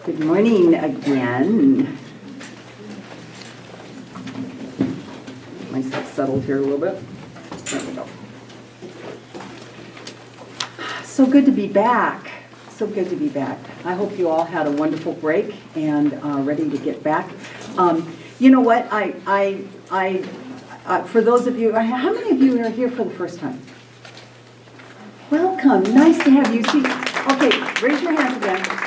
Good morning again. Myself settled here a little bit. There we go. So good to be back. So good to be back. I hope you all had a wonderful break and are ready to get back. You know what? For those of you, how many of you are here for the first time? Welcome. Nice to have you. Okay, raise your hands again.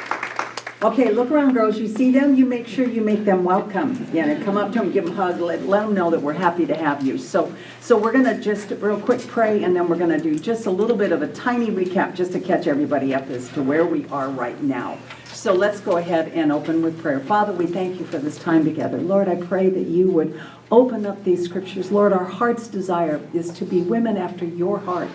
Okay, look around, girls. You see them? You make sure you make them welcome. Yeah, come up to them, give them a hug, let them know that we're happy to have you. So we're going to just real quick pray, and then we're going to do just a little bit of a tiny recap just to catch everybody up as to where we are right now. So let's go ahead and open with prayer. Father, we thank you for this time together. Lord, I pray that you would open up these scriptures. Lord, our heart's desire is to be women after your heart.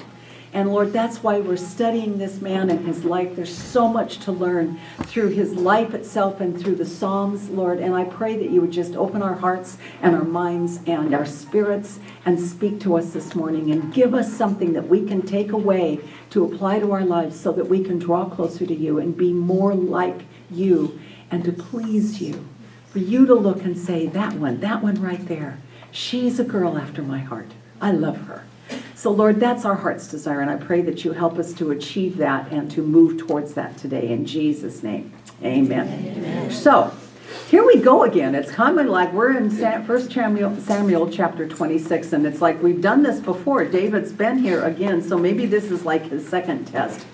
And Lord, that's why we're studying this man and his life. There's so much to learn through his life itself and through the Psalms, Lord. And I pray that you would just open our hearts and our minds and our spirits and speak to us this morning and give us something that we can take away to apply to our lives so that we can draw closer to you and be more like you and to please you. For you to look and say, that one right there, she's a girl after my heart. I love her. So, Lord, that's our heart's desire, and I pray that you help us to achieve that and to move towards that today. In Jesus' name, amen. Amen. So, here we go again. It's kind of like we're in 1 Samuel chapter 26, and it's like we've done this before. David's been here again, so maybe this is like his second test.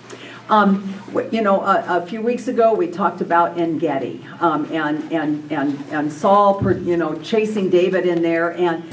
A few weeks ago we talked about En-Gedi and Saul, chasing David in there, and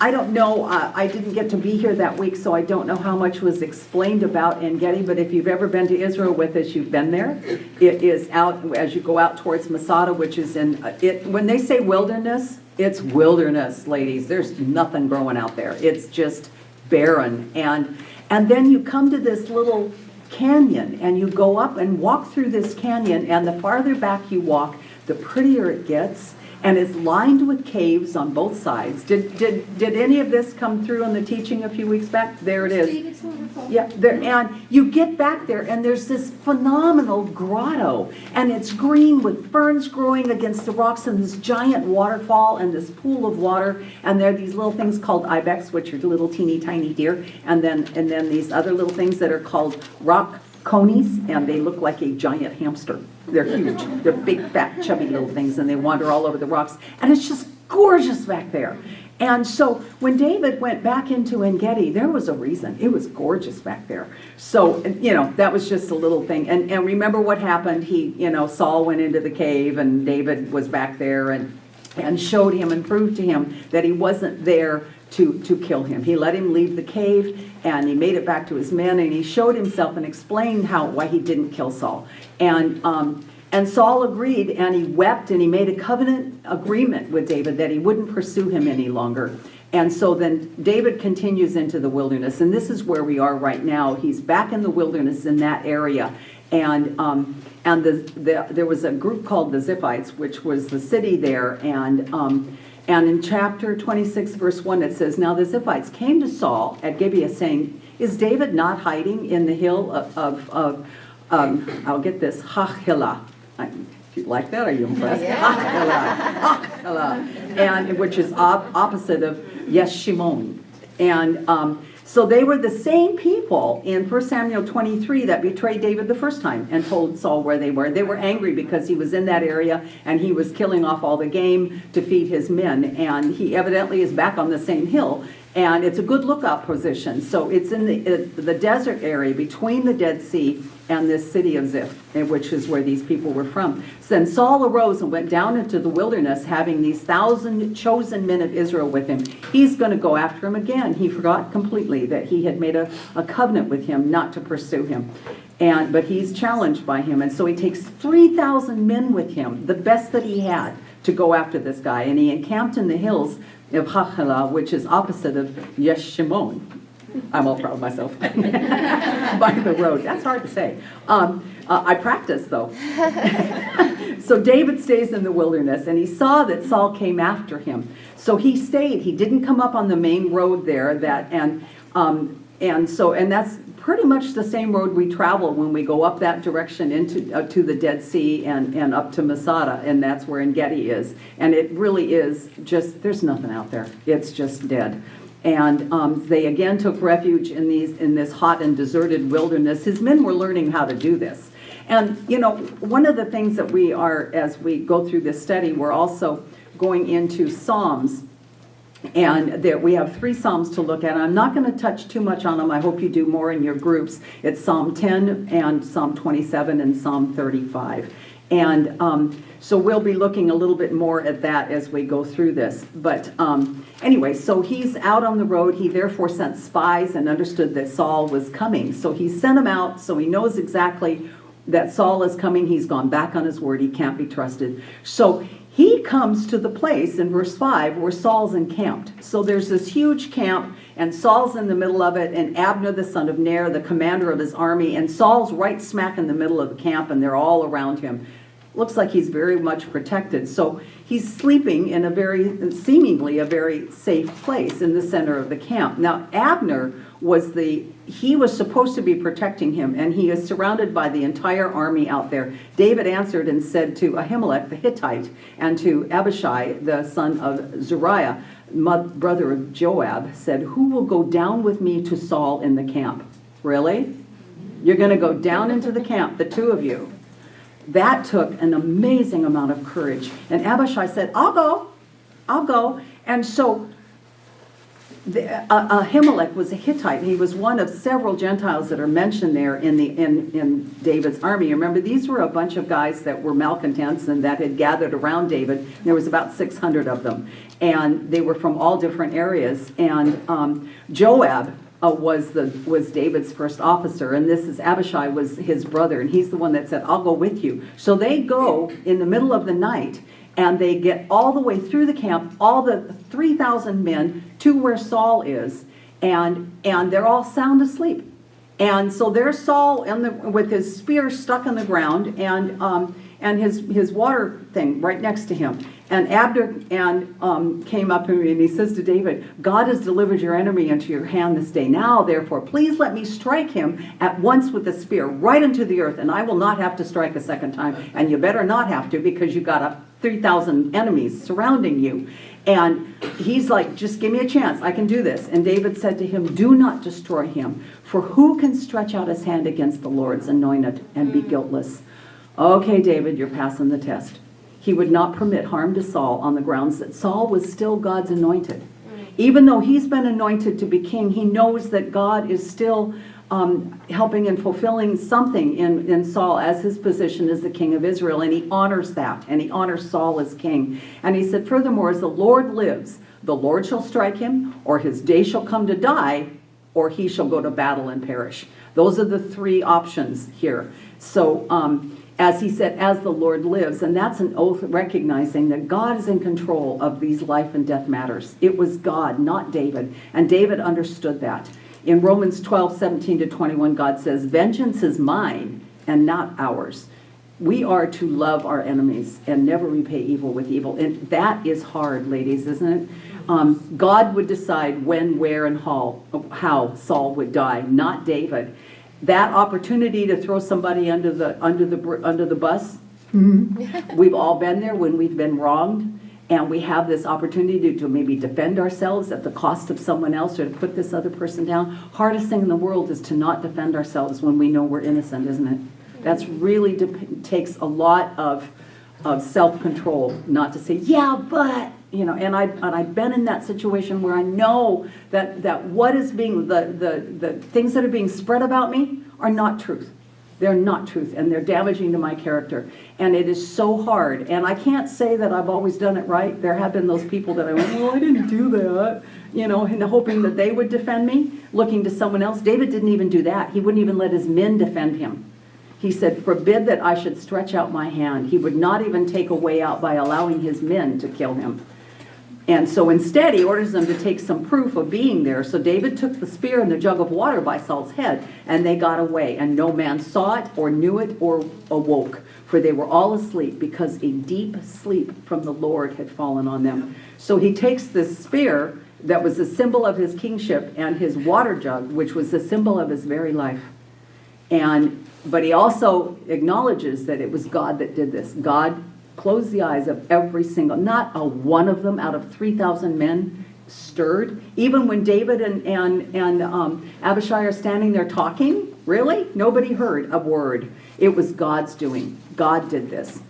I don't know. I didn't get to be here that week, so I don't know how much was explained about En-Gedi. But if you've ever been to Israel with us, you've been there. It is out as you go out towards Masada, which is in it. When they say wilderness, it's wilderness, ladies. There's nothing growing out there. It's just barren, and then you come to this little canyon, and you go up and walk through this canyon, and the farther back you walk, the prettier it gets, and it's lined with caves on both sides. Did any of this come through in the teaching a few weeks back? There it is. Yeah, there, and you get back there, and there's this phenomenal grotto, and it's green with ferns growing against the rocks, and this giant waterfall, and this pool of water, and there are these little things called ibex, which are little teeny tiny deer, and then these other little things that are called rock conies, and they look like a giant hamster. They're huge. They're big, fat, chubby little things, and they wander all over the rocks, and it's just gorgeous back there. And so when David went back into En-Gedi, there was a reason. It was gorgeous back there. So, that was just a little thing. And remember what happened. Saul went into the cave, and David was back there and showed him and proved to him that he wasn't there to kill him. He let him leave the cave, and he made it back to his men, and he showed himself and explained why he didn't kill Saul. And Saul agreed, and he wept, and he made a covenant agreement with David that he wouldn't pursue him any longer. And so then David continues into the wilderness, and this is where we are right now. He's back in the wilderness in that area, and there was a group called the Ziphites, which was the city there, and in chapter 26, verse 1, it says, "Now the Ziphites came to Saul at Gibeah, saying, 'Is David not hiding in the hill of I'll get this, Hachilah.'" If you like that, are you impressed? Yeah. Hachilah, and which is opposite of Yeshimon. And so they were the same people in 1 Samuel 23 that betrayed David the first time and told Saul where they were. They were angry because he was in that area and he was killing off all the game to feed his men. And he evidently is back on the same hill. And it's a good lookout position. So it's in the desert area between the Dead Sea and this city of Ziph, which is where these people were from. So then Saul arose and went down into the wilderness, having these 1,000 chosen men of Israel with him. He's going to go after him again. He forgot completely that he had made a covenant with him not to pursue him. But he's challenged by him. And so he takes 3,000 men with him, the best that he had, to go after this guy. And he encamped in the hills of Hachilah, which is opposite of Yeshimon. I'm all proud of myself. By the road. That's hard to say. I practice, though. So David stays in the wilderness, and he saw that Saul came after him. So he stayed. He didn't come up on the main road there. And that's pretty much the same road we travel when we go up that direction into to the Dead Sea and up to Masada, and that's where En-Gedi is. And it really is just, there's nothing out there. It's just dead. And they again took refuge in this hot and deserted wilderness. His men were learning how to do this. And, you know, one of the things that we are, as we go through this study, we're also going into Psalms. And there, we have 3 Psalms to look at. I'm not going to touch too much on them. I hope you do more in your groups. It's Psalm 10 and Psalm 27 and Psalm 35. And so we'll be looking a little bit more at that as we go through this. But anyway, so he's out on the road. He therefore sent spies and understood that Saul was coming. So he sent them out so he knows exactly that Saul is coming. He's gone back on his word. He can't be trusted. So he comes to the place in verse 5 where Saul's encamped. So there's this huge camp, and Saul's in the middle of it, and Abner, the son of Ner, the commander of his army, and Saul's right smack in the middle of the camp, and they're all around him. Looks like he's very much protected. So he's sleeping in seemingly a very safe place in the center of the camp. Now, Abner he was supposed to be protecting him, and he is surrounded by the entire army out there. David answered and said to Ahimelech the Hittite and to Abishai, the son of Zeruiah, brother of Joab, said, "Who will go down with me to Saul in the camp?" Really? You're going to go down into the camp, the 2 of you? That took an amazing amount of courage. And Abishai said, I'll go. And so Ahimelech was a Hittite. He was one of several Gentiles that are mentioned there in David's army. Remember, these were a bunch of guys that were malcontents and that had gathered around David. There was about 600 of them. And they were from all different areas. And Joab was David's first officer, and this is Abishai was his brother, and he's the one that said, "I'll go with you." So they go in the middle of the night, and they get all the way through the camp, all the 3,000 men to where Saul is, and they're all sound asleep. And so there's Saul with his spear stuck in the ground, and his water thing right next to him. And Abner came up to me, and he says to David, "God has delivered your enemy into your hand this day. Now, therefore, please let me strike him at once with the spear right into the earth, and I will not have to strike a second time. And you better not have to, because you got 3,000 enemies surrounding you." And he's like, "Just give me a chance. I can do this." And David said to him, "Do not destroy him, for who can stretch out his hand against the Lord's anointed and be guiltless?" Okay, David, you're passing the test. He would not permit harm to Saul on the grounds that Saul was still God's anointed. Even though he's been anointed to be king, he knows that God is still helping and fulfilling something in Saul as his position as the king of Israel, and he honors that, and he honors Saul as king. And he said, "Furthermore, as the Lord lives, the Lord shall strike him, or his day shall come to die, or he shall go to battle and perish." Those are the 3 options here. So, as he said, "As the Lord lives," and that's an oath recognizing that God is in control of these life and death matters. It was God, not David, and David understood that. In Romans 12:17-21, God says, "Vengeance is mine and not ours." We are to love our enemies and never repay evil with evil, and that is hard, ladies, isn't it? God would decide when, where, and how Saul would die, not David. That opportunity to throw somebody under the bus, we've all been there when we've been wronged, and we have this opportunity to maybe defend ourselves at the cost of someone else, or to put this other person down. Hardest thing in the world is to not defend ourselves when we know we're innocent, isn't it? That's really takes a lot of self-control not to say, "Yeah, but," and I've been in that situation where I know that what is being, the things that are being spread about me are not truth. They're not truth, and they're damaging to my character. And it is so hard. And I can't say that I've always done it right. There have been those people that I went, "Well, I didn't do that," and hoping that they would defend me, looking to someone else. David didn't even do that. He wouldn't even let his men defend him. He said, "Forbid that I should stretch out my hand." He would not even take a way out by allowing his men to kill him. And so instead, he orders them to take some proof of being there. So David took the spear and the jug of water by Saul's head, and they got away. And no man saw it or knew it or awoke, for they were all asleep, because a deep sleep from the Lord had fallen on them. So he takes this spear that was a symbol of his kingship, and his water jug, which was the symbol of his very life. But he also acknowledges that it was God that did this. God closed the eyes of every single, not a one of them out of 3,000 men stirred. Even when David and Abishai are standing there talking, really? Nobody heard a word. It was God's doing. God did this.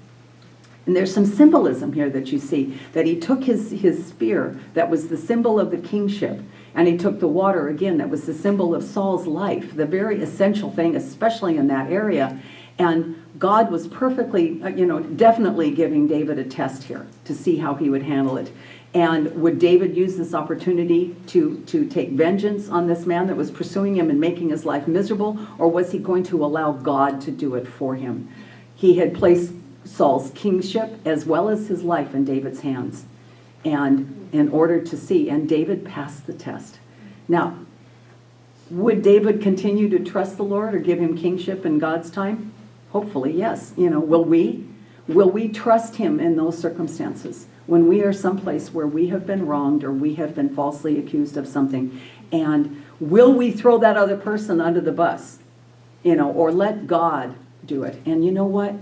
And there's some symbolism here that you see, that he took his spear, that was the symbol of the kingship, and he took the water, again, that was the symbol of Saul's life, the very essential thing, especially in that area. And God was perfectly, definitely giving David a test here to see how he would handle it. And would David use this opportunity to take vengeance on this man that was pursuing him and making his life miserable, or was he going to allow God to do it for him? He had placed Saul's kingship as well as his life in David's hands, and in order to see, and David passed the test. Now, would David continue to trust the Lord or give him kingship in God's time? Hopefully, yes. Will we trust him in those circumstances when we are someplace where we have been wronged or we have been falsely accused of something? And will we throw that other person under the bus, or let God do it? And you know what?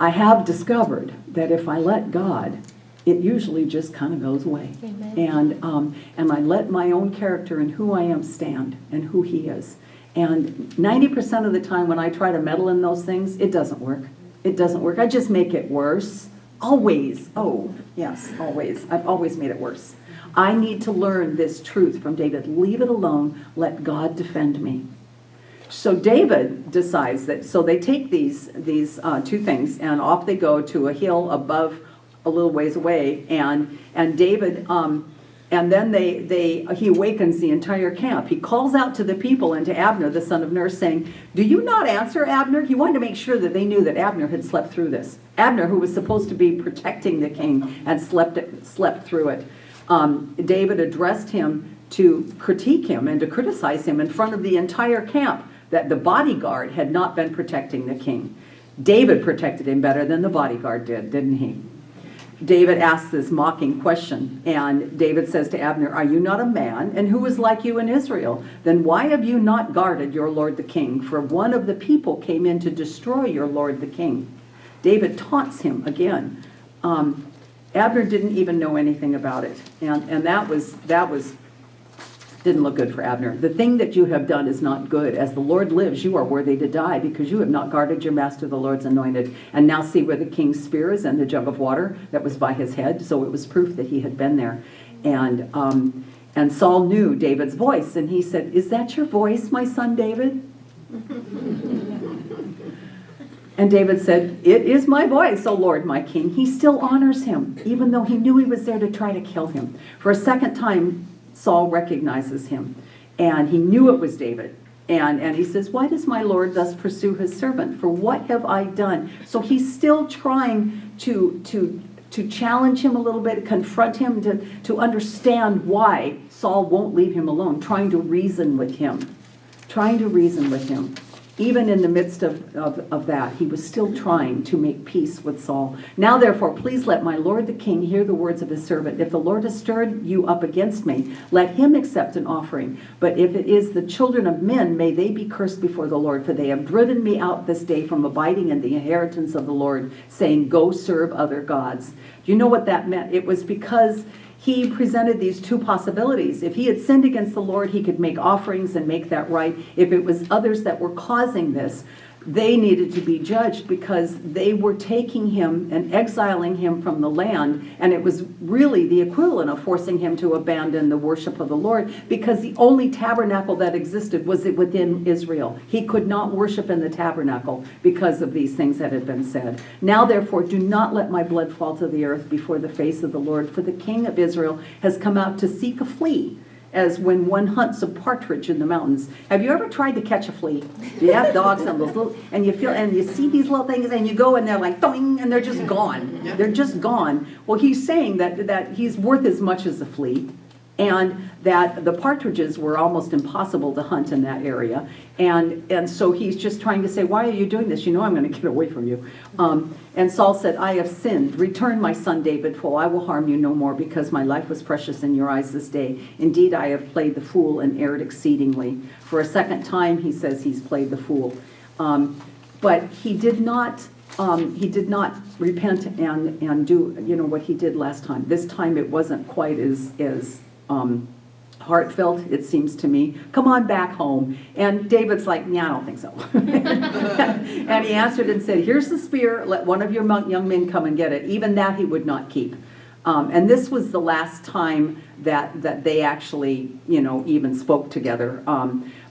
I have discovered that if I let God, it usually just kind of goes away. Amen. And I let my own character and who I am stand and who he is. And 90% of the time when I try to meddle in those things, it doesn't work. It doesn't work. I just make it worse. Always. Oh, yes, always. I've always made it worse. I need to learn this truth from David. Leave it alone. Let God defend me. So David decides that, so they take these two things, and off they go to a hill above a little ways away, and David, and then he awakens the entire camp. He calls out to the people and to Abner, the son of Ner, saying, "Do you not answer, Abner?" He wanted to make sure that they knew that Abner had slept through this. Abner, who was supposed to be protecting the king, had slept through it. David addressed him to critique him and to criticize him in front of the entire camp, that the bodyguard had not been protecting the king. David protected him better than the bodyguard did, didn't he? David asks this mocking question, and David says to Abner, "Are you not a man? And who is like you in Israel? Then why have you not guarded your lord the king? For one of the people came in to destroy your lord the king." David taunts him again. Abner didn't even know anything about it, and that was didn't look good for Abner. "The thing that you have done is not good. As the Lord lives, you are worthy to die, because you have not guarded your master, the Lord's anointed. And now see where the king's spear is and the jug of water that was by his head." So it was proof that he had been there. And Saul knew David's voice, and he said, "Is that your voice, my son David?" And David said, "It is my voice, O Lord, my king." He still honors him, even though he knew he was there to try to kill him. For a second time, Saul recognizes him, and he knew it was David. And he says, "Why does my Lord thus pursue his servant? For what have I done?" So he's still trying to challenge him a little bit, confront him, to understand why Saul won't leave him alone, trying to reason with him. Even in the midst of that, he was still trying to make peace with Saul. "Now, therefore, please let my lord the king hear the words of his servant. If the Lord has stirred you up against me, let him accept an offering. But if it is the children of men, may they be cursed before the Lord, for they have driven me out this day from abiding in the inheritance of the Lord, saying, 'Go serve other gods.'" Do you know what that meant? It was because he presented these two possibilities. If he had sinned against the Lord, he could make offerings and make that right. If it was others that were causing this, they needed to be judged, because they were taking him and exiling him from the land, and it was really the equivalent of forcing him to abandon the worship of the Lord, because the only tabernacle that existed was within Israel. He could not worship in the tabernacle because of these things that had been said. "Now therefore do not let my blood fall to the earth before the face of the Lord, for the king of Israel has come out to seek a flea, as when one hunts a partridge in the mountains." Have you ever tried to catch a flea? You have dogs and those little, and you see these little things, and you go and they're like doing, and they're just gone. They're just gone. Well, he's saying that he's worth as much as a flea, and that the partridges were almost impossible to hunt in that area. And so he's just trying to say, why are you doing this? You know I'm going to get away from you. And Saul said, I have sinned. Return, my son David, for I will harm you no more, because my life was precious in your eyes this day. Indeed, I have played the fool and erred exceedingly. For a second time, he says he's played the fool. But he did not repent and do what he did last time. This time it wasn't quite as heartfelt, it seems to me. Come on back home. And David's like, yeah, I don't think so. And he answered and said, here's the spear, let one of your young men come and get it. Even that he would not keep. And this was the last time that they actually, even spoke together.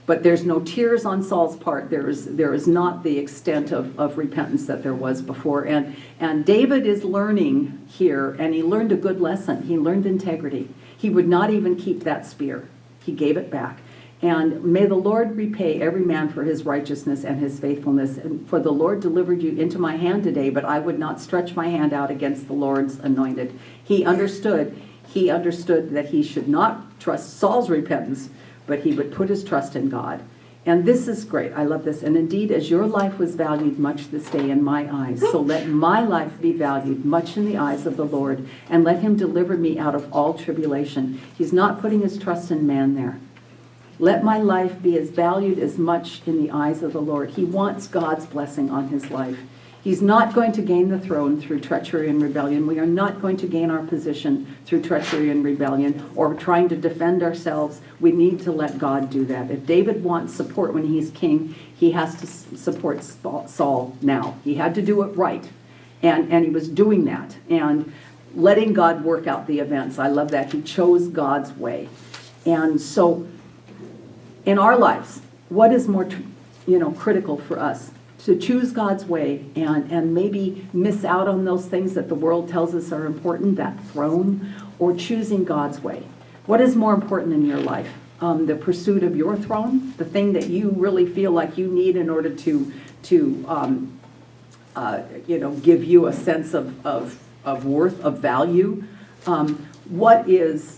But there's no tears on Saul's part. There is not the extent of repentance that there was before. And David is learning here, and he learned a good lesson. He learned integrity. He would not even keep that spear. He gave it back. And may the Lord repay every man for his righteousness and his faithfulness. And for the Lord delivered you into my hand today, but I would not stretch my hand out against the Lord's anointed. He understood that he should not trust Saul's repentance, but he would put his trust in God. And this is great. I love this. And indeed, as your life was valued much this day in my eyes, so let my life be valued much in the eyes of the Lord, and let him deliver me out of all tribulation. He's not putting his trust in man there. Let my life be as valued as much in the eyes of the Lord. He wants God's blessing on his life. He's not going to gain the throne through treachery and rebellion. We are not going to gain our position through treachery and rebellion or trying to defend ourselves. We need to let God do that. If David wants support when he's king, he has to support Saul now. He had to do it right. And he was doing that and letting God work out the events. I love that. He chose God's way. And so in our lives, what is more critical for us? To choose God's way and maybe miss out on those things that the world tells us are important, that throne, or choosing God's way. What is more important in your life? The pursuit of your throne, the thing that you really feel like you need in order to give you a sense of worth, of value. What is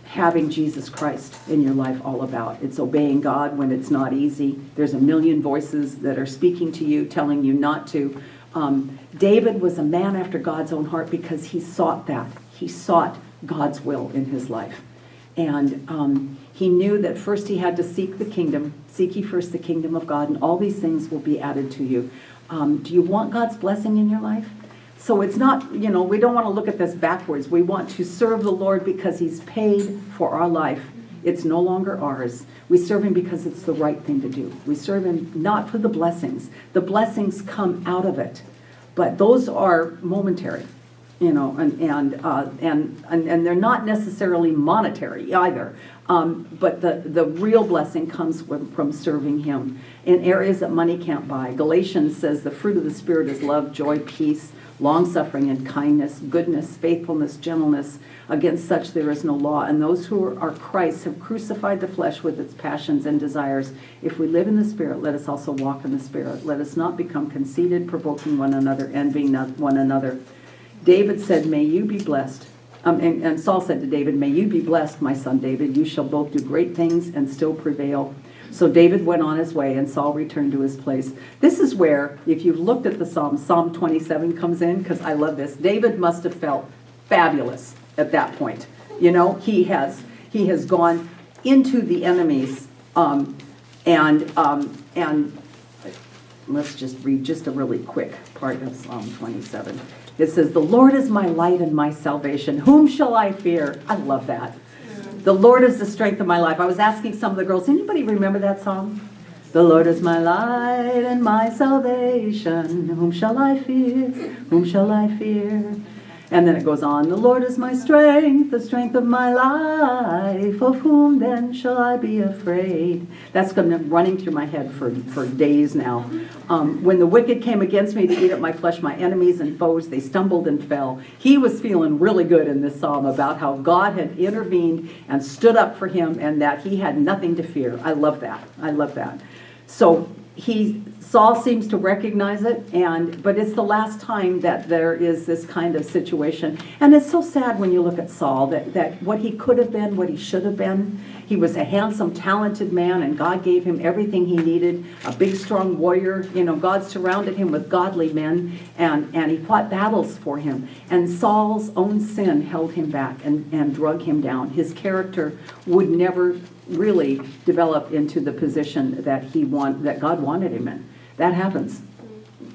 having Jesus Christ in your life all about? It's obeying God when it's not easy. There's a million voices that are speaking to you, telling you not to. David was a man after God's own heart because he sought that. He sought God's will in his life. And he knew that first he had to seek the kingdom. Seek ye first the kingdom of God, and all these things will be added to you. Do you want God's blessing in your life? So it's not, we don't want to look at this backwards. We want to serve the Lord because he's paid for our life. It's no longer ours. We serve him because it's the right thing to do. We serve him not for the blessings. The blessings come out of it. But those are momentary, and they're not necessarily monetary either. But the real blessing comes from serving him in areas that money can't buy. Galatians says the fruit of the Spirit is love, joy, peace, long-suffering and kindness, goodness, faithfulness, gentleness. Against such there is no law. And those who are Christ have crucified the flesh with its passions and desires. If we live in the Spirit, let us also walk in the Spirit. Let us not become conceited, provoking one another, envying one another. David said, may you be blessed. And Saul said to David, may you be blessed, my son David. You shall both do great things and still prevail. So David went on his way, and Saul returned to his place. This is where, if you've looked at the Psalm 27 comes in, because I love this. David must have felt fabulous at that point. He has gone into the enemies, and let's just read just a really quick part of Psalm 27. It says, the Lord is my light and my salvation. Whom shall I fear? I love that. The Lord is the strength of my life. I was asking some of the girls, anybody remember that song? The Lord is my light and my salvation. Whom shall I fear? Whom shall I fear? And then it goes on, the Lord is my strength, the strength of my life. Of whom then shall I be afraid? That's been running through my head for days now. When the wicked came against me to eat up my flesh, my enemies and foes, they stumbled and fell. He was feeling really good in this psalm about how God had intervened and stood up for him and that he had nothing to fear. I love that. I love that. So Saul seems to recognize it, but it's the last time that there is this kind of situation. And it's so sad when you look at Saul, that what he could have been, what he should have been. He was a handsome, talented man, and God gave him everything he needed, a big, strong warrior. God surrounded him with godly men, and he fought battles for him. And Saul's own sin held him back and drug him down. His character would never really develop into the position that God wanted him in. That happens.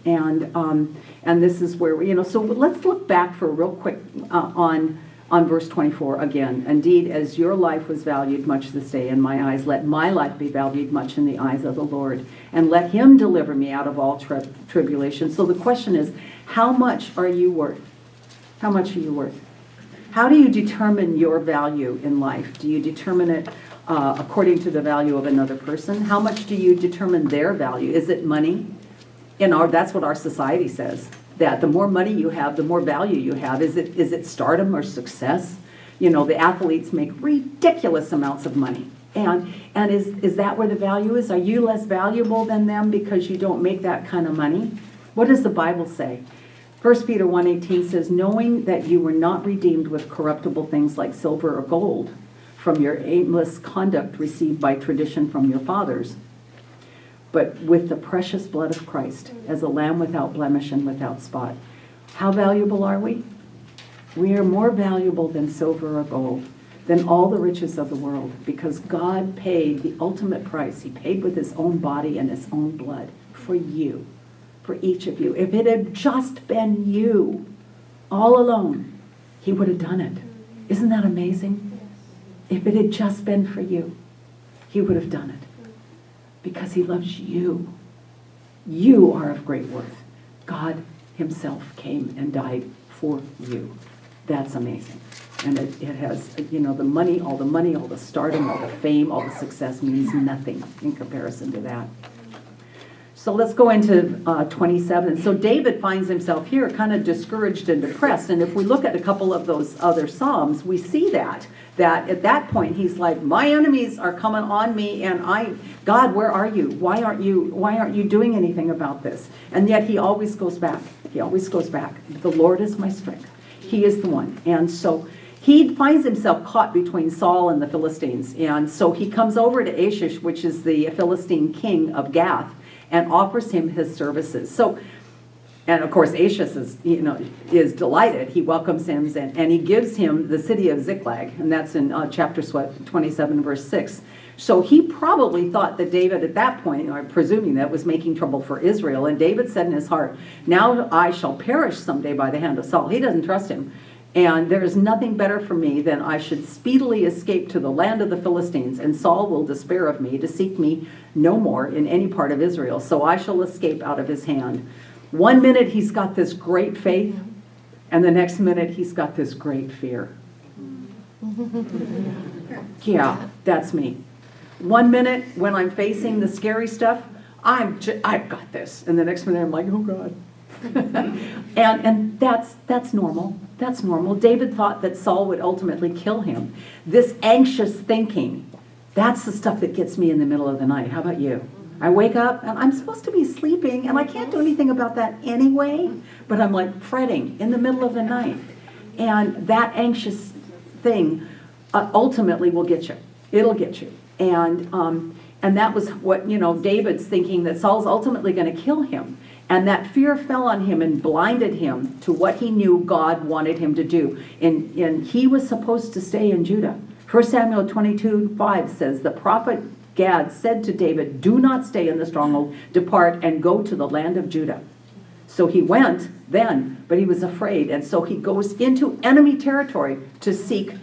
And this is where, so let's look back for real quick on verse 24 again. Indeed, as your life was valued much this day in my eyes, let my life be valued much in the eyes of the Lord, and let him deliver me out of all tribulation. So the question is, how much are you worth? How much are you worth? How do you determine your value in life? Do you determine it according to the value of another person? How much do you determine their value? Is it money? That's what our society says. That the more money you have, the more value you have. Is it stardom or success? The athletes make ridiculous amounts of money. And is that where the value is? Are you less valuable than them because you don't make that kind of money? What does the Bible say? 1 Peter 1:18 says, knowing that you were not redeemed with corruptible things like silver or gold from your aimless conduct received by tradition from your fathers, but with the precious blood of Christ, as a lamb without blemish and without spot. How valuable are we? We are more valuable than silver or gold, than all the riches of the world, because God paid the ultimate price. He paid with his own body and his own blood for you, for each of you. If it had just been you, all alone, he would have done it. Isn't that amazing? If it had just been for you, he would have done it. Because he loves you. You are of great worth. God himself came and died for you. That's amazing. And it has, the money, all the stardom, all the fame, all the success means nothing in comparison to that. So let's go into 27. So David finds himself here kind of discouraged and depressed. And if we look at a couple of those other Psalms, we see that at that point he's like, my enemies are coming on me, and God, where are you? Why aren't you doing anything about this? And yet he always goes back. He always goes back. The Lord is my strength. He is the one. And so he finds himself caught between Saul and the Philistines. And so he comes over to Achish, which is the Philistine king of Gath, and offers him his services. And of course, Achish is delighted. He welcomes him and he gives him the city of Ziklag, and that's in chapter 27, verse 6. So he probably thought that David at that point, or presuming that, was making trouble for Israel. And David said in his heart, now I shall perish someday by the hand of Saul. He doesn't trust him. And there is nothing better for me than I should speedily escape to the land of the Philistines, and Saul will despair of me to seek me no more in any part of Israel. So I shall escape out of his hand. 1 minute he's got this great faith, and the next minute he's got this great fear. Yeah, that's me. 1 minute when I'm facing the scary stuff, I've got this. And the next minute I'm like, oh God. and that's normal. That's normal. David thought that Saul would ultimately kill him. This anxious thinking, that's the stuff that gets me in the middle of the night. How about you? I wake up and I'm supposed to be sleeping, and I can't do anything about that anyway, but I'm like fretting in the middle of the night. And that anxious thing ultimately will get you. It'll get you. And that was what, David's thinking, that Saul's ultimately going to kill him. And that fear fell on him and blinded him to what he knew God wanted him to do. And he was supposed to stay in Judah. 1 Samuel 22:5 says, the prophet Gad said to David, do not stay in the stronghold, depart and go to the land of Judah. So he went then, but he was afraid. And so he goes into enemy territory to seek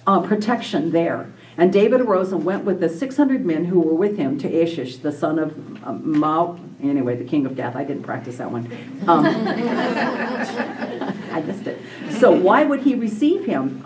protection there. And David arose and went with the 600 men who were with him to Achish, the son of the king of Gath. I didn't practice that one. I missed it. So why would he receive him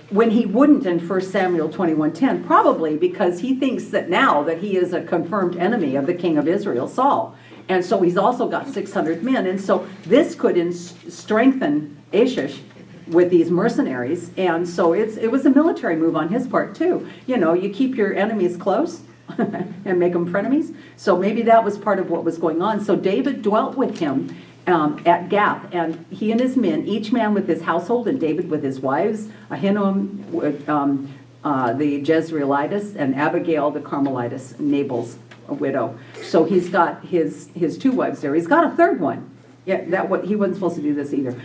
when he wouldn't in 1 Samuel 21:10? Probably because he thinks that now that he is a confirmed enemy of the king of Israel, Saul. And so he's also got 600 men. And so this could strengthen Achish with these mercenaries. And so it was a military move on his part too. You keep your enemies close, and make them frenemies. So maybe that was part of what was going on. So David dwelt with him at Gath, and he and his men, each man with his household, and David with his wives, Ahinoam with the Jezreelitess, and Abigail the Carmelitess, Nabal's widow. So he's got his two wives there. He's got a third one. Yeah, he wasn't supposed to do this either.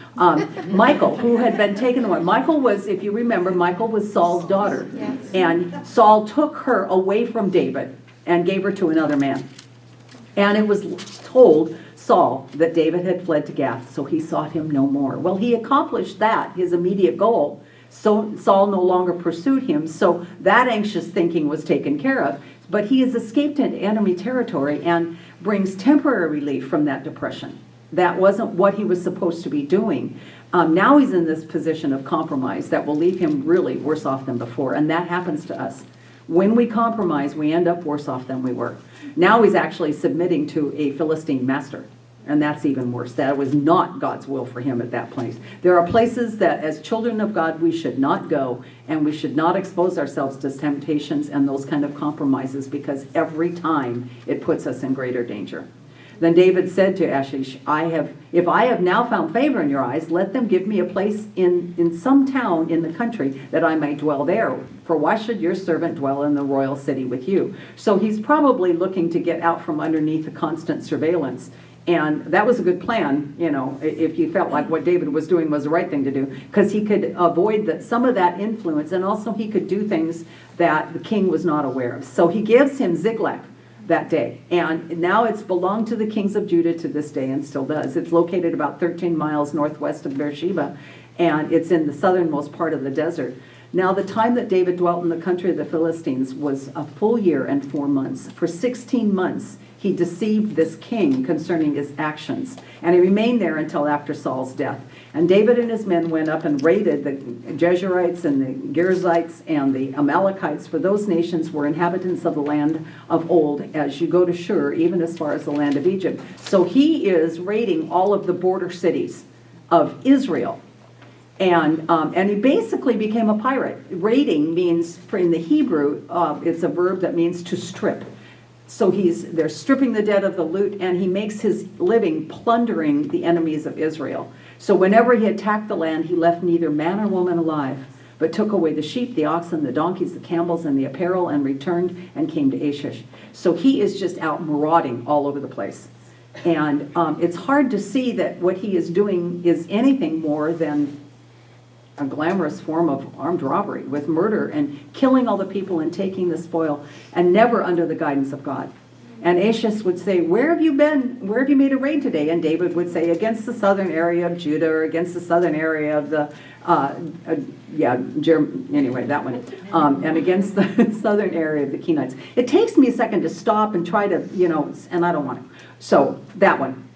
Michal, who had been taken away. Michal was, if you remember, Michal was Saul's daughter. Yes. And Saul took her away from David and gave her to another man. And it was told Saul that David had fled to Gath, so he sought him no more. Well, he accomplished that, his immediate goal. So Saul no longer pursued him, so that anxious thinking was taken care of. But he has escaped into enemy territory and brings temporary relief from that depression. That wasn't what he was supposed to be doing. Now he's in this position of compromise that will leave him really worse off than before, and that happens to us. When we compromise, we end up worse off than we were. Now he's actually submitting to a Philistine master, and that's even worse. That was not God's will for him at that place. There are places that as children of God we should not go, and we should not expose ourselves to temptations and those kind of compromises, because every time it puts us in greater danger. Then David said to Achish, if I have now found favor in your eyes, let them give me a place in some town in the country that I may dwell there. For why should your servant dwell in the royal city with you? So he's probably looking to get out from underneath the constant surveillance. And that was a good plan, if you felt like what David was doing was the right thing to do, because he could avoid some of that influence, and also he could do things that the king was not aware of. So he gives him Ziklag that day, and now it's belonged to the kings of Judah to this day, and still does. It's located about 13 miles northwest of Beersheba, and it's in the southernmost part of the desert. Now the time that David dwelt in the country of the Philistines was a full year and 4 months. For 16 months he deceived this king concerning his actions, and he remained there until after Saul's death. And David and his men went up and raided the Jezreelites and the Girzites and the Amalekites, for those nations were inhabitants of the land of old, as you go to Shur, even as far as the land of Egypt. So he is raiding all of the border cities of Israel. And he basically became a pirate. Raiding means, in the Hebrew, it's a verb that means to strip. So they're stripping the dead of the loot, and he makes his living plundering the enemies of Israel. So whenever he attacked the land, he left neither man or woman alive, but took away the sheep, the oxen, the donkeys, the camels, and the apparel, and returned and came to Achish. So he is just out marauding all over the place. And it's hard to see that what he is doing is anything more than a glamorous form of armed robbery, with murder and killing all the people and taking the spoil, and never under the guidance of God. And Achish would say, where have you been? Where have you made a raid today? And David would say, against the southern area of Judah, or against the southern area of the, anyway, that one. And against the southern area of the Kenites. It takes me a second to stop and try to, and I don't want to. So, that one.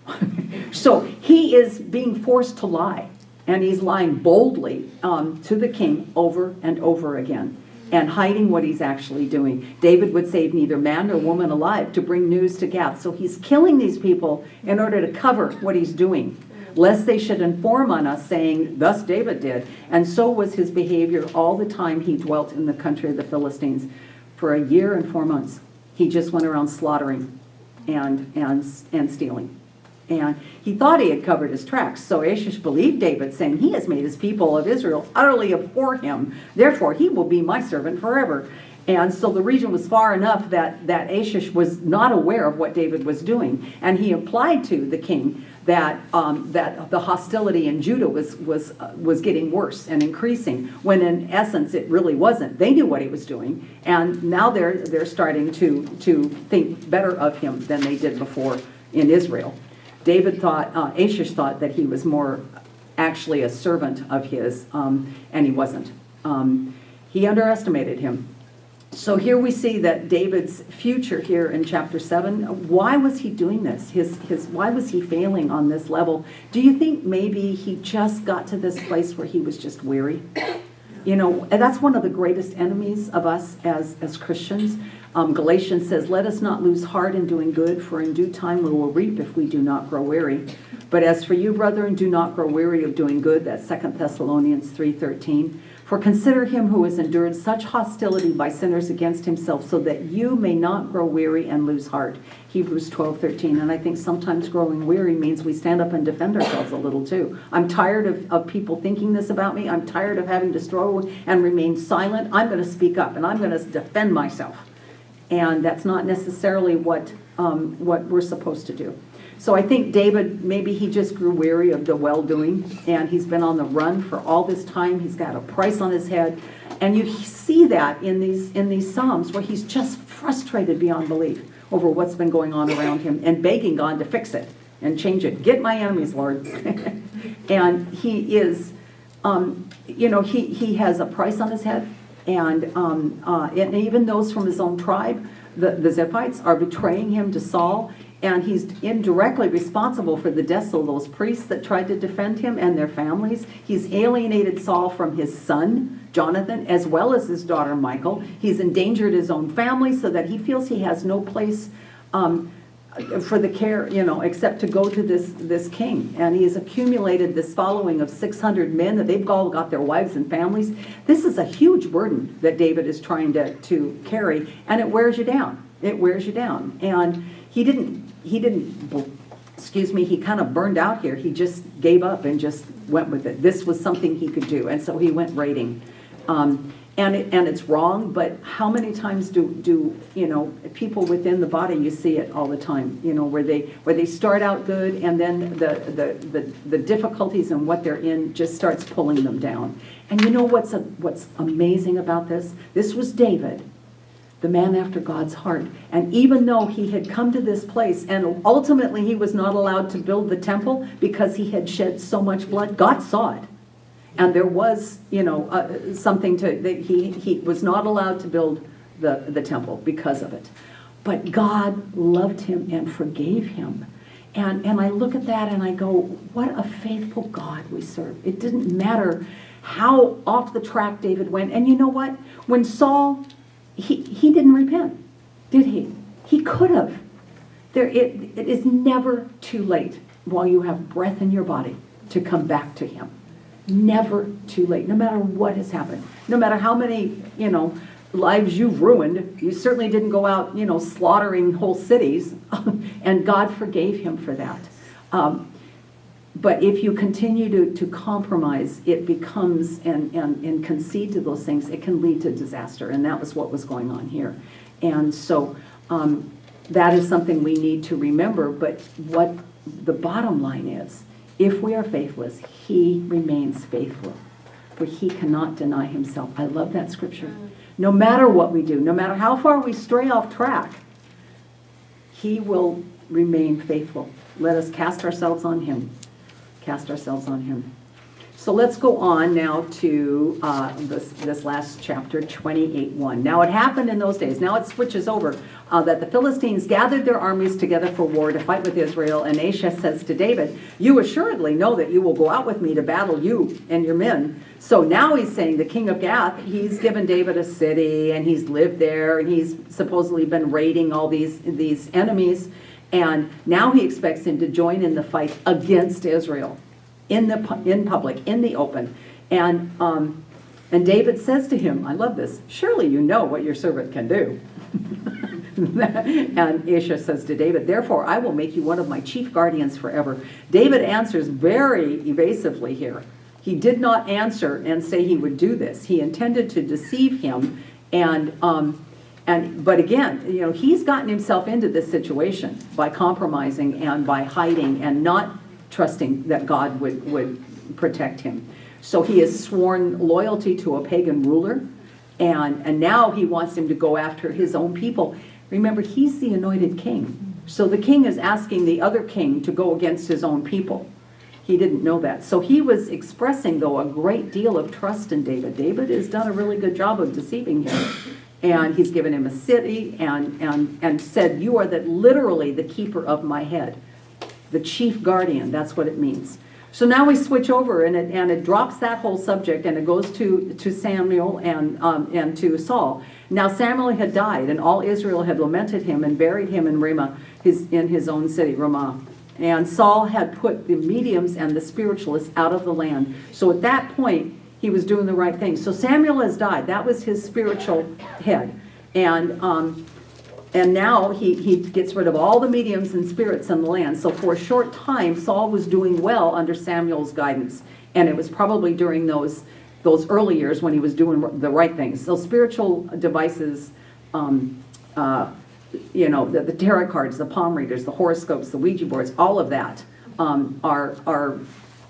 So, he is being forced to lie. And he's lying boldly to the king over and over again, and hiding what he's actually doing. David would save neither man nor woman alive to bring news to Gath. So he's killing these people in order to cover what he's doing, lest they should inform on us, saying, thus David did. And so was his behavior all the time he dwelt in the country of the Philistines. For a year and 4 months, he just went around slaughtering and stealing. And he thought he had covered his tracks. So Achish believed David, saying, he has made his people of Israel utterly abhor him. Therefore, he will be my servant forever. And so the region was far enough that Achish was not aware of what David was doing. And he implied to the king that the hostility in Judah was getting worse and increasing, when in essence it really wasn't. They knew what he was doing, and now they're starting to think better of him than they did before in Israel. Achish thought that he was more actually a servant of his, and he wasn't. He underestimated him. So here we see that David's future here in chapter 7, why was he doing this? Why was he failing on this level? Do you think maybe he just got to this place where he was just weary? And that's one of the greatest enemies of us as Christians. Galatians says, let us not lose heart in doing good, for in due time we will reap if we do not grow weary. But as for you, brethren, do not grow weary of doing good. That's 2 Thessalonians 3:13. For consider him who has endured such hostility by sinners against himself, so that you may not grow weary and lose heart. Hebrews 12:13. And I think sometimes growing weary means we stand up and defend ourselves a little too. I'm tired of people thinking this about me. I'm tired of having to struggle and remain silent. I'm going to speak up and I'm going to defend myself. And that's not necessarily what we're supposed to do. So I think David, maybe he just grew weary of the well-doing, and he's been on the run for all this time. He's got a price on his head. And you see that in these Psalms where he's just frustrated beyond belief over what's been going on around him and begging God to fix it and change it. Get my enemies, Lord. And he is, he has a price on his head. And even those from his own tribe, the Ziphites, are betraying him to Saul. And he's indirectly responsible for the deaths of those priests that tried to defend him and their families. He's alienated Saul from his son, Jonathan, as well as his daughter, Michal. He's endangered his own family so that he feels he has no place for the care, except to go to this king. And he has accumulated this following of 600 men that they've all got their wives and families. This is a huge burden that David is trying to carry, and it wears you down. It wears you down. And he kind of burned out here. He just gave up and just went with it. This was something he could do. And so he went raiding. And it's wrong, but how many times do people within the body, you see it all the time, where they start out good and then the difficulties and what they're in just starts pulling them down. And you know what's amazing about this? This was David, the man after God's heart. And even though he had come to this place and ultimately he was not allowed to build the temple because he had shed so much blood, God saw it. And there was, something that he was not allowed to build the temple because of it. But God loved him and forgave him. And I look at that and I go, what a faithful God we serve. It didn't matter how off the track David went. And you know what? When Saul, he didn't repent, did he? He could have. It is never too late while you have breath in your body to come back to him. Never too late, no matter what has happened. No matter how many, lives you've ruined, you certainly didn't go out, slaughtering whole cities, and God forgave him for that. But if you continue to compromise, it becomes, and concede to those things, it can lead to disaster. And that was what was going on here. And so that is something we need to remember. But what the bottom line is, if we are faithless, he remains faithful, for he cannot deny himself. I love that scripture. No matter what we do, no matter how far we stray off track, he will remain faithful. Let us cast ourselves on him. Cast ourselves on him. So let's go on now to this last chapter, 28:1. Now it happened in those days. Now it switches over. That the Philistines gathered their armies together for war to fight with Israel. And Achish says to David, you assuredly know that you will go out with me to battle, you and your men. So now he's saying the king of Gath, he's given David a city and he's lived there and he's supposedly been raiding all these enemies. And now he expects him to join in the fight against Israel in public, in the open. And David says to him, I love this, surely you know what your servant can do. And Achish says to David, therefore I will make you one of my chief guardians forever. David answers very evasively here. He did not answer and say he would do this. He intended to deceive him. But again, he's gotten himself into this situation by compromising and by hiding and not trusting that God would protect him. So he has sworn loyalty to a pagan ruler, and now he wants him to go after his own people. Remember, he's the anointed king. So the king is asking the other king to go against his own people. He didn't know that. So he was expressing, though, a great deal of trust in David. David has done a really good job of deceiving him. And he's given him a city and said, you are literally the keeper of my head. The chief guardian, that's what it means. So now we switch over and it drops that whole subject and it goes to Samuel and to Saul. Now Samuel had died and all Israel had lamented him and buried him in Ramah, in his own city, Ramah. And Saul had put the mediums and the spiritualists out of the land. So at that point, he was doing the right thing. So Samuel has died. That was his spiritual head. And now he gets rid of all the mediums and spirits in the land. So for a short time, Saul was doing well under Samuel's guidance. And it was probably during those early years when he was doing the right things. So spiritual devices, the tarot cards, the palm readers, the horoscopes, the Ouija boards, all of that are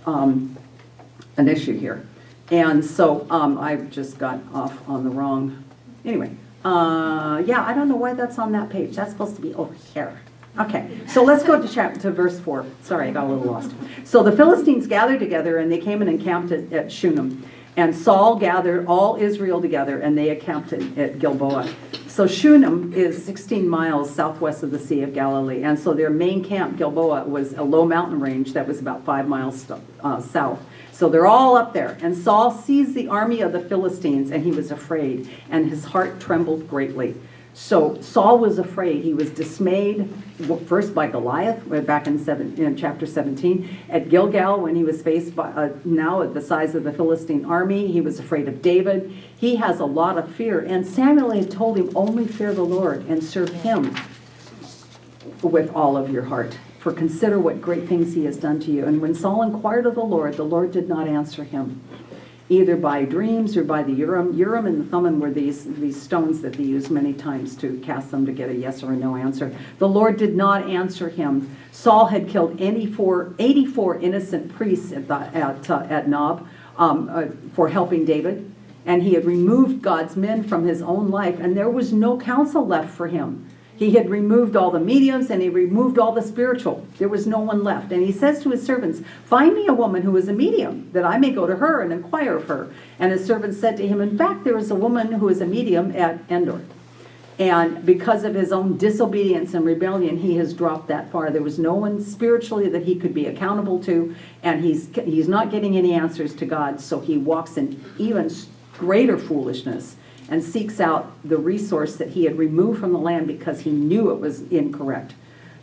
an issue here. And so I've just got off on the wrong, anyway. I don't know why that's on that page. That's supposed to be over here. Okay, so let's go to verse 4. Sorry, I got a little lost. So the Philistines gathered together, and they came and encamped at Shunem. And Saul gathered all Israel together, and they encamped at Gilboa. So Shunem is 16 miles southwest of the Sea of Galilee. And so their main camp, Gilboa, was a low mountain range that was about 5 miles south. So they're all up there. And Saul sees the army of the Philistines, and he was afraid, and his heart trembled greatly. So Saul was afraid. He was dismayed, first by Goliath, back in chapter 17. At Gilgal, when he was faced by, now at the size of the Philistine army, he was afraid of David. He has a lot of fear. And Samuel had told him, only fear the Lord and serve him with all of your heart. For consider what great things he has done to you. And when Saul inquired of the Lord did not answer him, either by dreams or by the Urim. Urim and the Thummim were these stones that they used many times to cast them to get a yes or a no answer. The Lord did not answer him. Saul had killed 84 innocent priests at Nob for helping David. And he had removed God's men from his own life, and there was no counsel left for him. He had removed all the mediums, and he removed all the spiritual. There was no one left. And he says to his servants, find me a woman who is a medium, that I may go to her and inquire of her. And his servants said to him, in fact, there is a woman who is a medium at Endor. And because of his own disobedience and rebellion, he has dropped that far. There was no one spiritually that he could be accountable to, and he's not getting any answers to God, so he walks in even greater foolishness and seeks out the resource that he had removed from the land because he knew it was incorrect.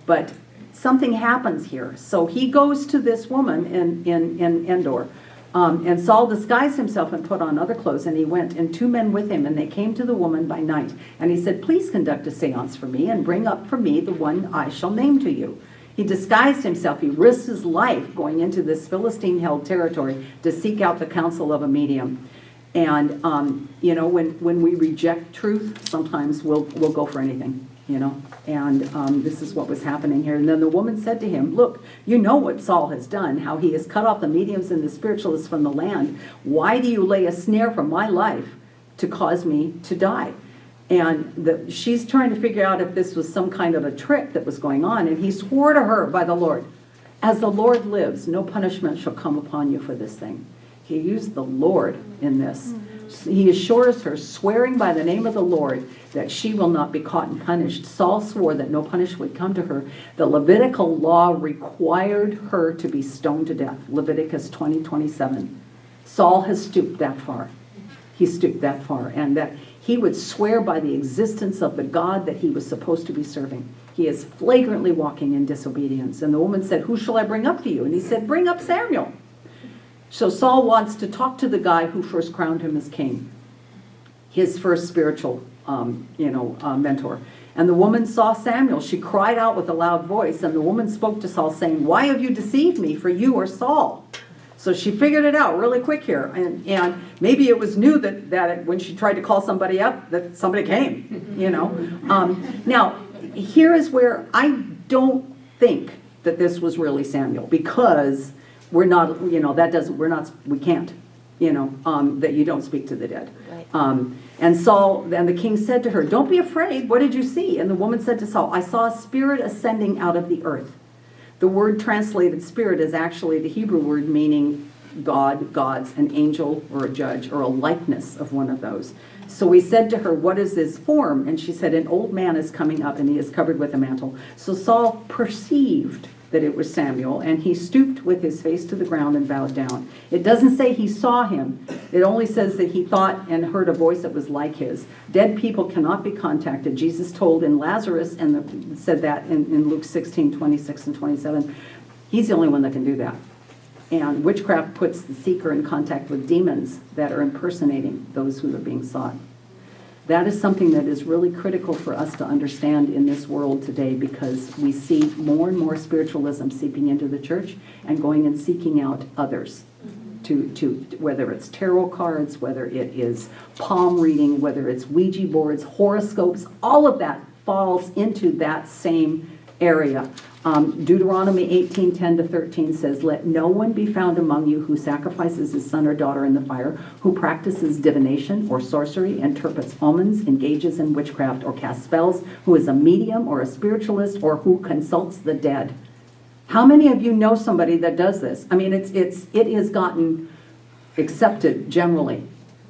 But something happens here. So he goes to this woman in Endor. And Saul disguised himself and put on other clothes, and he went, and 2 men with him, and they came to the woman by night. And he said, please conduct a seance for me, and bring up for me the one I shall name to you. He disguised himself. He risked his life going into this Philistine-held territory to seek out the counsel of a medium. And, when we reject truth, sometimes we'll go for anything, And this is what was happening here. And then the woman said to him, look, you know what Saul has done, how he has cut off the mediums and the spiritualists from the land. Why do you lay a snare for my life to cause me to die? And she's trying to figure out if this was some kind of a trick that was going on. And he swore to her by the Lord, as the Lord lives, no punishment shall come upon you for this thing. He used the Lord in this. He assures her, swearing by the name of the Lord, that she will not be caught and punished. Saul swore that no punishment would come to her. The Levitical law required her to be stoned to death. Leviticus 20:27. Saul has stooped that far. He stooped that far. And that he would swear by the existence of the God that he was supposed to be serving. He is flagrantly walking in disobedience. And the woman said, who shall I bring up to you? And he said, bring up Samuel. So Saul wants to talk to the guy who first crowned him as king, his first spiritual, mentor. And the woman saw Samuel. She cried out with a loud voice, and the woman spoke to Saul, saying, why have you deceived me? For you are Saul. So she figured it out really quick here. And maybe it was new that when she tried to call somebody up, that somebody came, Now, here is where I don't think that this was really Samuel, because we're not, we can't, that you don't speak to the dead. Right. And the king said to her, don't be afraid. What did you see? And the woman said to Saul, I saw a spirit ascending out of the earth. The word translated spirit is actually the Hebrew word meaning God, gods, an angel, or a judge, or a likeness of one of those. So we said to her, what is this form? And she said, an old man is coming up, and he is covered with a mantle. So Saul perceived that it was Samuel, and he stooped with his face to the ground and bowed down. It doesn't say he saw him. It only says that he thought and heard a voice that was like his. Dead people cannot be contacted. Jesus told in Lazarus, said that in Luke 16:26 and 27. He's the only one that can do that. And witchcraft puts the seeker in contact with demons that are impersonating those who are being sought. That is something that is really critical for us to understand in this world today, because we see more and more spiritualism seeping into the church and going and seeking out others. To whether it's tarot cards, whether it is palm reading, whether it's Ouija boards, horoscopes, all of that falls into that same area. Deuteronomy 18:10-13 says, "Let no one be found among you who sacrifices his son or daughter in the fire, who practices divination or sorcery, interprets omens, engages in witchcraft, or casts spells, who is a medium or a spiritualist, or who consults the dead." How many of you know somebody that does this? I mean, it has gotten accepted generally,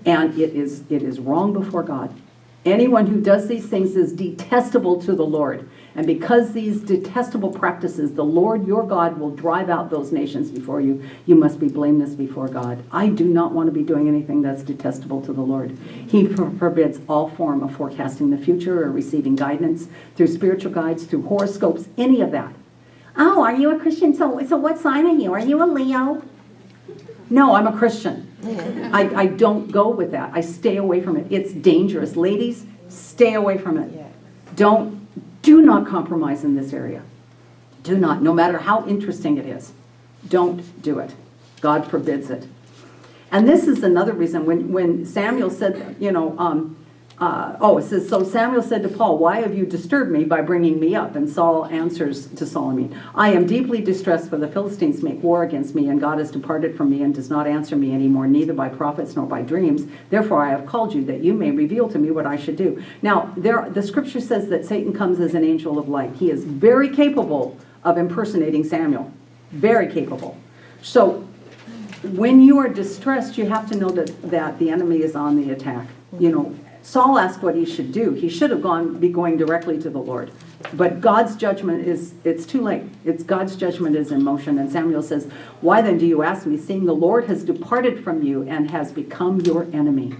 and it is wrong before God. Anyone who does these things is detestable to the Lord. And because these detestable practices, the Lord your God will drive out those nations before you. You must be blameless before God. I do not want to be doing anything that's detestable to the Lord. He forbids all form of forecasting the future or receiving guidance through spiritual guides, through horoscopes, any of that. Oh, are you a Christian? So what sign are you? Are you a Leo? No, I'm a Christian. I don't go with that. I stay away from it. It's dangerous. Ladies, stay away from it. Do not compromise in this area. Do not, no matter how interesting it is. Don't do it. God forbids it. And this is another reason when Samuel said, it says, so Samuel said to Paul, "Why have you disturbed me by bringing me up?" And Saul answers to Saul, "I am deeply distressed, for the Philistines make war against me, and God has departed from me and does not answer me anymore, neither by prophets nor by dreams. Therefore I have called you, that you may reveal to me what I should do." Now, the scripture says that Satan comes as an angel of light. He is very capable of impersonating Samuel. Very capable. So when you are distressed, you have to know that the enemy is on the attack. Saul asked what he should do. He should have be going directly to the Lord. But God's judgment it's too late. God's judgment is in motion. And Samuel says, "Why then do you ask me, seeing the Lord has departed from you and has become your enemy?"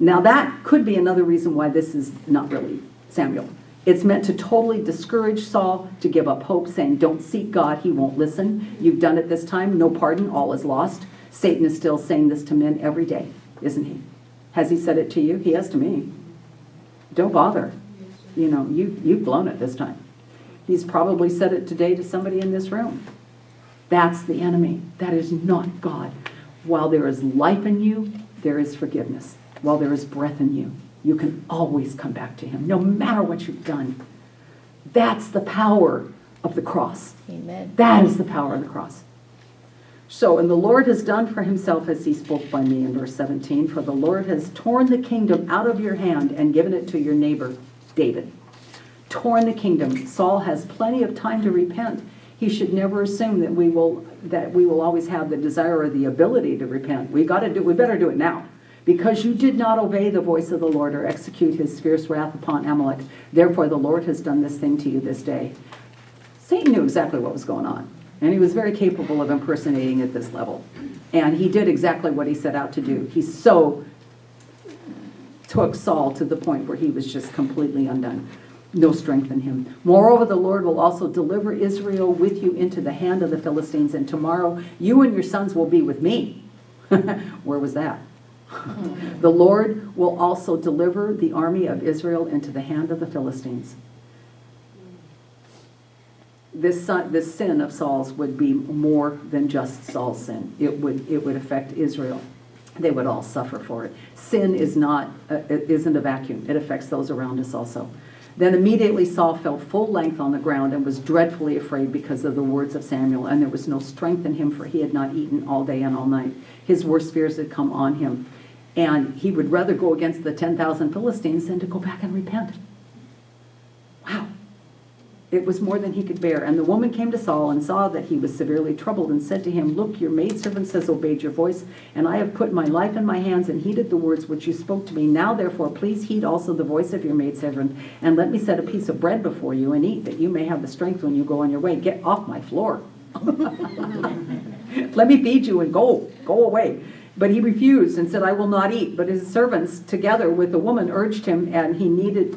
Now that could be another reason why this is not really Samuel. It's meant to totally discourage Saul, to give up hope, saying, "Don't seek God, he won't listen. You've done it this time, no pardon, all is lost." Satan is still saying this to men every day, isn't he? Has he said it to you? He has to me. Don't bother. You've blown it this time. He's probably said it today to somebody in this room. That's the enemy. That is not God. While there is life in you, there is forgiveness. While there is breath in you, you can always come back to him, no matter what you've done. That's the power of the cross. Amen. That is the power of the cross. So, "And the Lord has done for himself as he spoke by me," in verse 17, "for the Lord has torn the kingdom out of your hand and given it to your neighbor, David." Torn the kingdom. Saul has plenty of time to repent. He should never assume that we will always have the desire or the ability to repent. We better do it now. "Because you did not obey the voice of the Lord or execute his fierce wrath upon Amalek, therefore the Lord has done this thing to you this day." Satan knew exactly what was going on. And he was very capable of impersonating at this level. And he did exactly what he set out to do. He so took Saul to the point where he was just completely undone. No strength in him. "Moreover, the Lord will also deliver Israel with you into the hand of the Philistines, and tomorrow you and your sons will be with me." Where was that? "The Lord will also deliver the army of Israel into the hand of the Philistines." This sin of Saul's would be more than just Saul's sin. It would affect Israel. They would all suffer for it. Sin isn't a vacuum. It affects those around us also. "Then immediately Saul fell full length on the ground and was dreadfully afraid because of the words of Samuel, and there was no strength in him, for he had not eaten all day and all night. His worst fears had come on him, and he would rather go against the 10,000 Philistines than to go back and repent." Wow. It was more than he could bear. "And the woman came to Saul and saw that he was severely troubled and said to him, 'Look, your maidservant has obeyed your voice, and I have put my life in my hands and heeded the words which you spoke to me. Now, therefore, please heed also the voice of your maidservant, and let me set a piece of bread before you and eat, that you may have the strength when you go on your way.'" Get off my floor. "Let me feed you and go away." But he refused and said, "I will not eat." But his servants, together with the woman, urged him, and he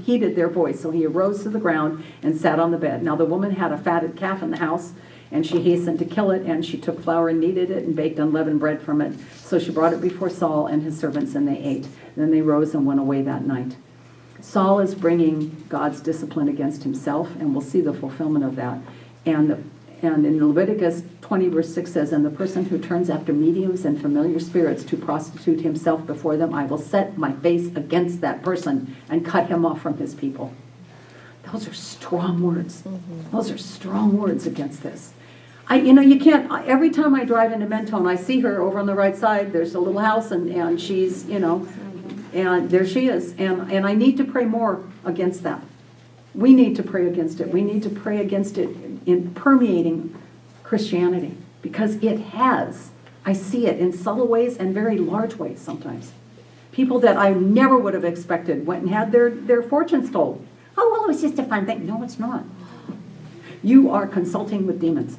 heeded their voice. So he arose to the ground and sat on the bed. Now the woman had a fatted calf in the house, And she hastened to kill it, and she took flour and kneaded it and baked unleavened bread from it. So she brought it before Saul and his servants, and they ate. Then they rose and went away that night. Saul is bringing God's discipline against himself, and we'll see the fulfillment of that. And in Leviticus 20, verse 6 says, "And the person who turns after mediums and familiar spirits to prostitute himself before them, I will set my face against that person and cut him off from his people." Those are strong words. Those are strong words against this. You can't, every time I drive into Mentone, I see her over on the right side. There's a little house, and she's, and there she is. And I need to pray more against that. We need to pray against it. We need to pray against it in permeating Christianity, because it has. I see it in subtle ways and very large ways sometimes. People that I never would have expected went and had their fortunes told. Oh, well, it was just a fun thing. No, it's not. You are consulting with demons.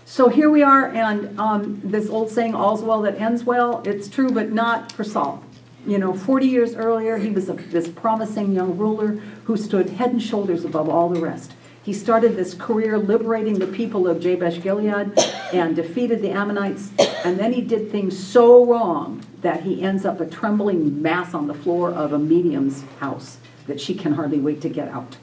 So here we are, and this old saying, all's well that ends well, it's true, but not for Saul. 40 years earlier, he was this promising young ruler who stood head and shoulders above all the rest. He started this career liberating the people of Jabesh Gilead and defeated the Ammonites, and then he did things so wrong that he ends up a trembling mass on the floor of a medium's house that she can hardly wait to get out.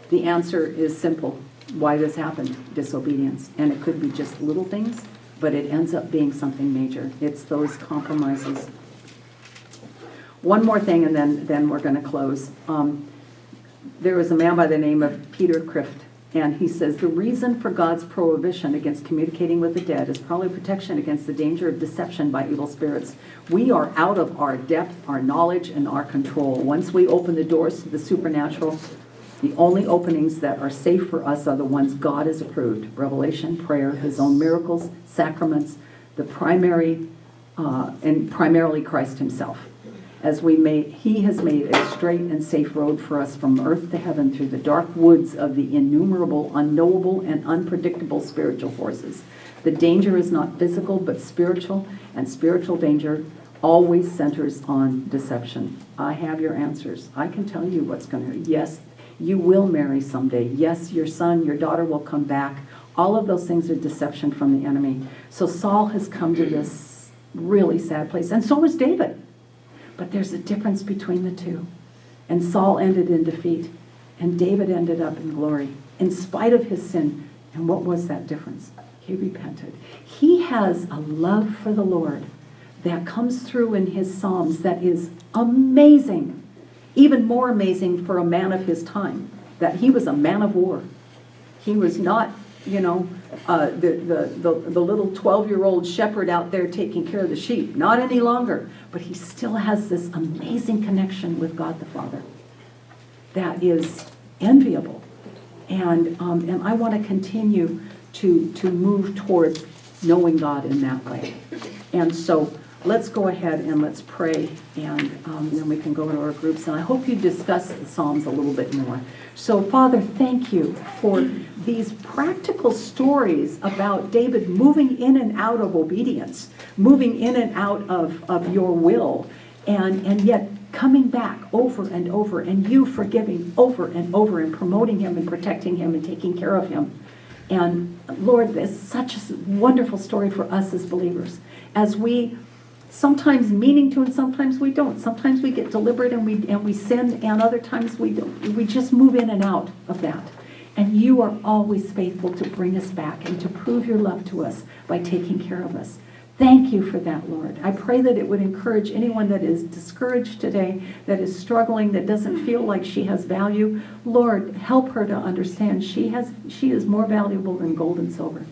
The answer is simple. Why this happened? Disobedience. And it could be just little things, but it ends up being something major. It's those compromises. One more thing, and then we're going to close. There was a man by the name of Peter Crift, and he says, the reason for God's prohibition against communicating with the dead is probably protection against the danger of deception by evil spirits. We are out of our depth, our knowledge, and our control. Once we open the doors to the supernatural, the only openings that are safe for us are the ones God has approved. Revelation, prayer, his own miracles, sacraments, the primary, and primarily Christ himself. He has made a straight and safe road for us from earth to heaven through the dark woods of the innumerable, unknowable, and unpredictable spiritual forces. The danger is not physical, but spiritual, and spiritual danger always centers on deception. I have your answers. I can tell you what's going to. Yes, you will marry someday. Yes, your son, your daughter will come back. All of those things are deception from the enemy. So Saul has come to this really sad place, and so was David. But there's a difference between the two. And Saul ended in defeat, and David ended up in glory, in spite of his sin. And what was that difference? He repented. He has a love for the Lord that comes through in his Psalms that is amazing, even more amazing for a man of his time, that he was a man of war. He was not, the little 12-year-old shepherd out there taking care of the sheep. Not any longer. But he still has this amazing connection with God the Father that is enviable. And I want to continue to move towards knowing God in that way. And so let's go ahead and let's pray, and then we can go into our groups. And I hope you discuss the Psalms a little bit more. So, Father, thank you for these practical stories about David moving in and out of obedience, moving in and out of your will, and yet coming back over and over, and you forgiving over and over, and promoting him and protecting him and taking care of him. And Lord, this is such a wonderful story for us as believers, as we sometimes meaning to, and sometimes we don't. Sometimes we get deliberate and we sin, and other times we don't. We just move in and out of that. And you are always faithful to bring us back and to prove your love to us by taking care of us. Thank you for that, Lord. I pray that it would encourage anyone that is discouraged today, that is struggling, that doesn't feel like she has value. Lord, help her to understand she is more valuable than gold and silver.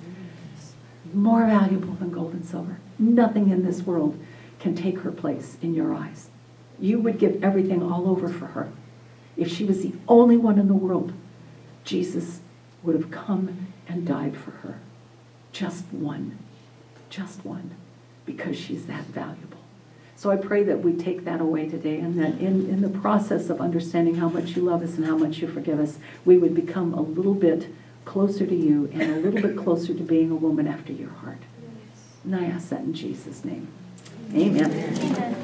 More valuable than gold and silver. Nothing in this world can take her place in your eyes. You would give everything all over for her. If she was the only one in the world, Jesus would have come and died for her. Just one, because she's that valuable. So I pray that we take that away today, and that in the process of understanding how much you love us and how much you forgive us, we would become a little bit closer to you and a little bit closer to being a woman after your heart. And I ask that in Jesus' name. Amen.